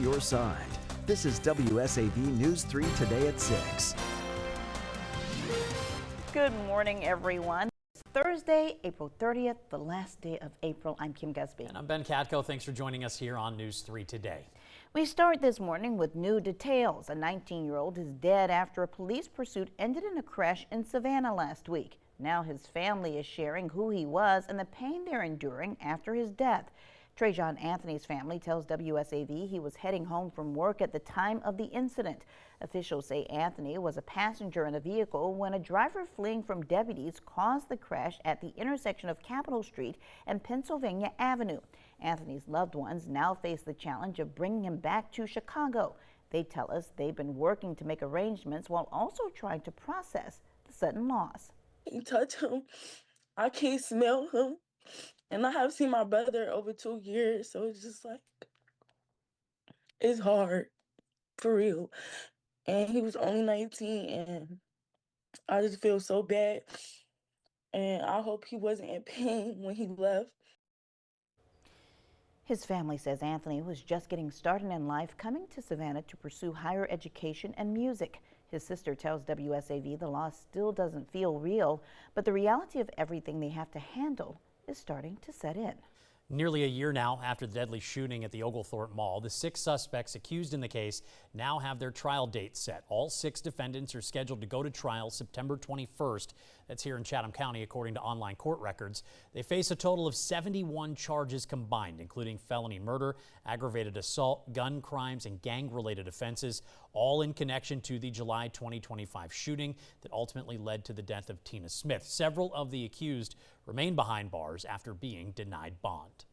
on your side. This is WSAV News 3 today at 6. Good morning, everyone. It's Thursday, April 30th, the last day of April. I'm Kim Gusby. And I'm Ben Katko. Thanks for joining us here on News 3 today. We start this morning with new details. A 19-year-old is dead after a police pursuit ended in a crash in Savannah last week. Now his family is sharing who he was and the pain they're enduring after his death. Trajan Anthony's family tells WSAV he was heading home from work at the time of the incident. Officials say Anthony was a passenger in a vehicle when a driver fleeing from deputies caused the crash at the intersection of Capitol Street and Pennsylvania Avenue. Anthony's loved ones now face the challenge of bringing him back to Chicago. They tell us they've been working to make arrangements while also trying to process the sudden loss. I can't touch him. I can't smell him. And I have seen my brother over 2 years, so it's just like, it's hard, for real. And he was only 19, and I just feel so bad. And I hope he wasn't in pain when he left. His family says Anthony was just getting started in life, coming to Savannah to pursue higher education and music. His sister tells WSAV the loss still doesn't feel real, but the reality of everything they have to handle is starting to set in. Nearly a year now after the deadly shooting at the Oglethorpe Mall, the 6 suspects accused in the case now have their trial date set. All 6 defendants are scheduled to go to trial September 21st. That's here in Chatham County, according to online court records. They face a total of 71 charges combined, including felony murder, aggravated assault, gun crimes, and gang-related offenses, all in connection to the July 2025 shooting that ultimately led to the death of Tina Smith. Several of the accused remain behind bars after being denied bond.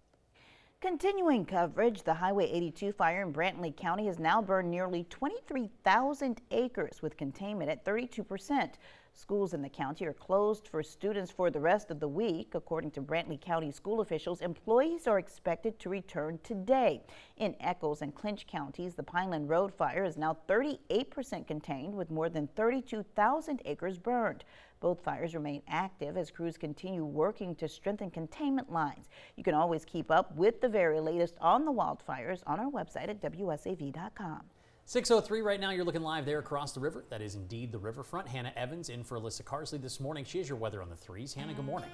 Continuing coverage, the Highway 82 fire in Brantley County has now burned nearly 23,000 acres with containment at 32%. Schools in the county are closed for students for the rest of the week. According to Brantley County school officials, employees are expected to return today. In Echols and Clinch counties, the Pineland Road fire is now 38% contained with more than 32,000 acres burned. Both fires remain active as crews continue working to strengthen containment lines. You can always keep up with the very latest on the wildfires on our website at WSAV.com. 6:03 right now. You're looking live there across the river. That is indeed the riverfront. Hannah Evans in for Alyssa Carsley this morning. She has your weather on the 3s. Hannah, good morning.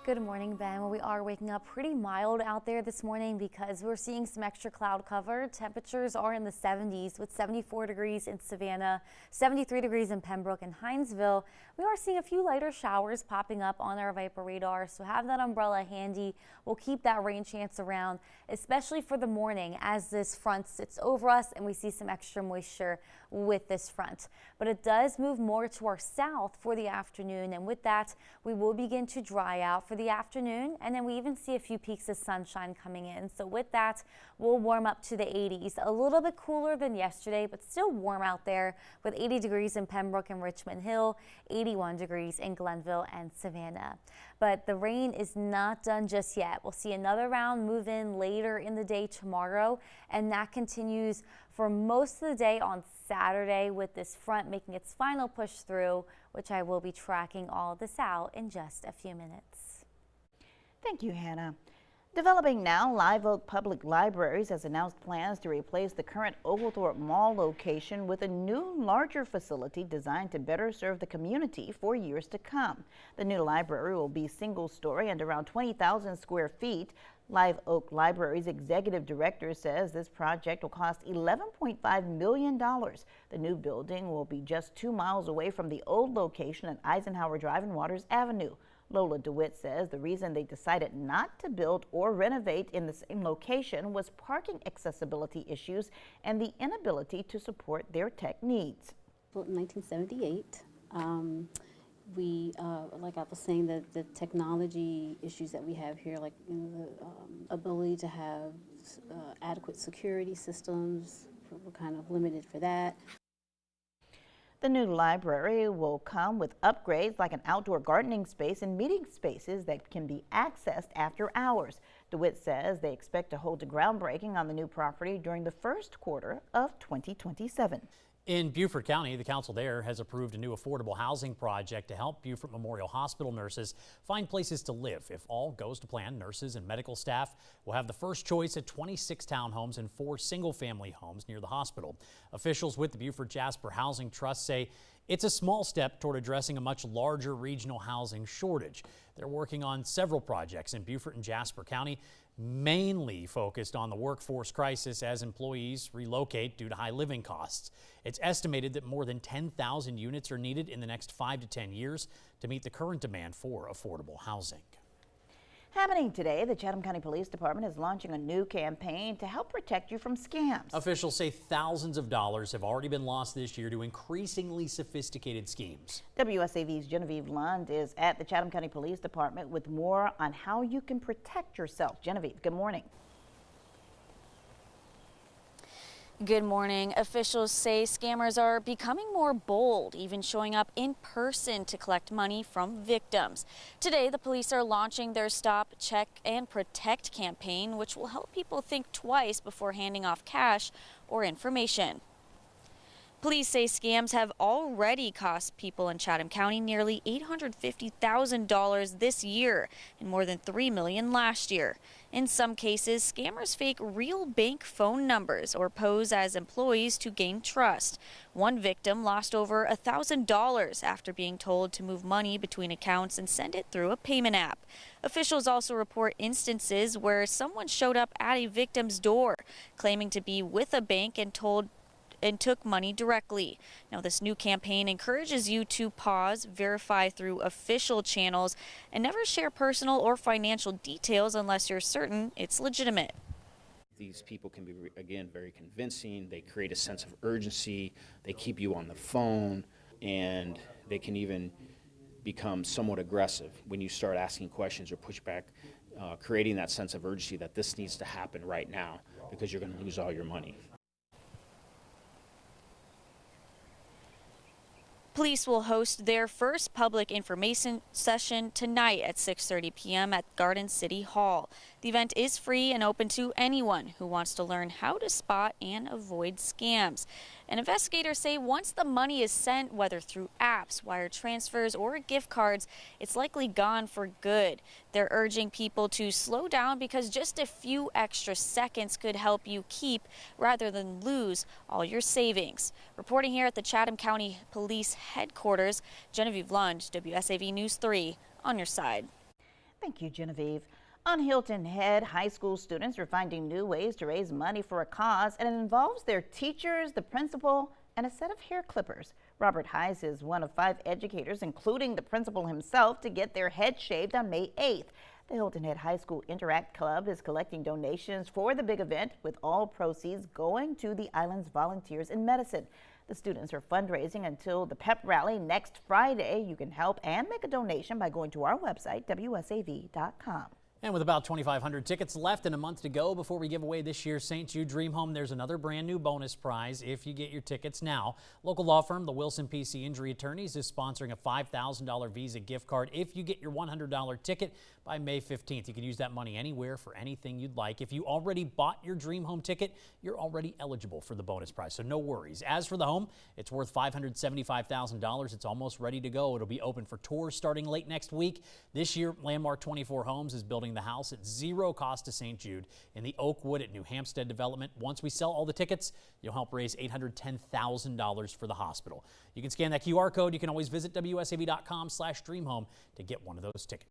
Good morning, Ben. Well, we are waking up pretty mild out there this morning because we're seeing some extra cloud cover. Temperatures are in the 70s with 74 degrees in Savannah, 73 degrees in Pembroke and Hinesville. We are seeing a few lighter showers popping up on our Viper radar, so have that umbrella handy. We'll keep that rain chance around, especially for the morning as this front sits over us and we see some extra moisture with this front. But it does move more to our south for the afternoon, and with that, we will begin to dry out for the afternoon, and then we even see a few peaks of sunshine coming in. So with that, we'll warm up to the 80s. A little bit cooler than yesterday, but still warm out there with 80 degrees in Pembroke and Richmond Hill, 81 degrees in Glenville and Savannah. But the rain is not done just yet. We'll see another round move in later in the day tomorrow, and that continues for most of the day on Saturday with this front making its final push through, which I will be tracking all this out in just a few minutes. Thank you, Hannah. Developing now, Live Oak Public Libraries has announced plans to replace the current Oglethorpe Mall location with a new, larger facility designed to better serve the community for years to come. The new library will be single-story and around 20,000 square feet. Live Oak Library's executive director says this project will cost $11.5 million. The new building will be just 2 miles away from the old location at Eisenhower Drive and Waters Avenue. Lola DeWitt says the reason they decided not to build or renovate in the same location was parking accessibility issues and the inability to support their tech needs. Built in 1978. Like I was saying, the technology issues that we have here, like the ability to have adequate security systems, we're kind of limited for that. The new library will come with upgrades like an outdoor gardening space and meeting spaces that can be accessed after hours. DeWitt says they expect to hold a groundbreaking on the new property during the first quarter of 2027. In Beaufort County, the council there has approved a new affordable housing project to help Beaufort Memorial Hospital nurses find places to live. If all goes to plan, nurses and medical staff will have the first choice at 26 townhomes and 4 single-family homes near the hospital. Officials with the Beaufort Jasper Housing Trust say it's a small step toward addressing a much larger regional housing shortage. They're working on several projects in Beaufort and Jasper County, mainly focused on the workforce crisis as employees relocate due to high living costs. It's estimated that more than 10,000 units are needed in the next 5 to 10 years to meet the current demand for affordable housing. Happening today, the Chatham County Police Department is launching a new campaign to help protect you from scams. Officials say thousands of dollars have already been lost this year to increasingly sophisticated schemes. WSAV's Genevieve Lund is at the Chatham County Police Department with more on how you can protect yourself. Genevieve, good morning. Good morning. Officials say scammers are becoming more bold, even showing up in person to collect money from victims. Today, the police are launching their Stop, Check, and Protect campaign, which will help people think twice before handing off cash or information. Police say scams have already cost people in Chatham County nearly $850,000 this year and more than $3 million last year. In some cases, scammers fake real bank phone numbers or pose as employees to gain trust. One victim lost over $1,000 after being told to move money between accounts and send it through a payment app. Officials also report instances where someone showed up at a victim's door claiming to be with a bank and took money directly. Now, this new campaign encourages you to pause, verify through official channels, and never share personal or financial details unless you're certain it's legitimate. These people can be, again, very convincing. They create a sense of urgency. They keep you on the phone, and they can even become somewhat aggressive when you start asking questions or pushback, creating that sense of urgency that this needs to happen right now because you're going to lose all your money. Police will host their first public information session tonight at 6:30 p.m. at Garden City Hall. The event is free and open to anyone who wants to learn how to spot and avoid scams. And investigators say once the money is sent, whether through apps, wire transfers, or gift cards, it's likely gone for good. They're urging people to slow down because just a few extra seconds could help you keep rather than lose all your savings. Reporting here at the Chatham County Police Headquarters, Genevieve Lund, WSAV News 3, on your side. Thank you, Genevieve. On Hilton Head, high school students are finding new ways to raise money for a cause, and it involves their teachers, the principal, and a set of hair clippers. Robert Heise is one of 5 educators, including the principal himself, to get their head shaved on May 8th. The Hilton Head High School Interact Club is collecting donations for the big event, with all proceeds going to the island's Volunteers in Medicine. The students are fundraising until the pep rally next Friday. You can help and make a donation by going to our website, WSAV.com. And with about 2,500 tickets left and a month to go before we give away this year's St Jude Dream Home, there's another brand new bonus prize if you get your tickets now. Local law firm, the Wilson PC Injury Attorneys, is sponsoring a $5,000 Visa gift card if you get your $100 ticket by May 15th. You can use that money anywhere for anything you'd like. If you already bought your Dream Home ticket, you're already eligible for the bonus prize, so no worries. As for the home, it's worth $575,000. It's almost ready to go. It'll be open for tours starting late next week. This year, Landmark 24 Homes is building the house at zero cost to St. Jude in the Oakwood at New Hampstead development. Once we sell all the tickets, you'll help raise $810,000 for the hospital. You can scan that QR code. You can always visit WSAV.com/dreamhome to get one of those tickets.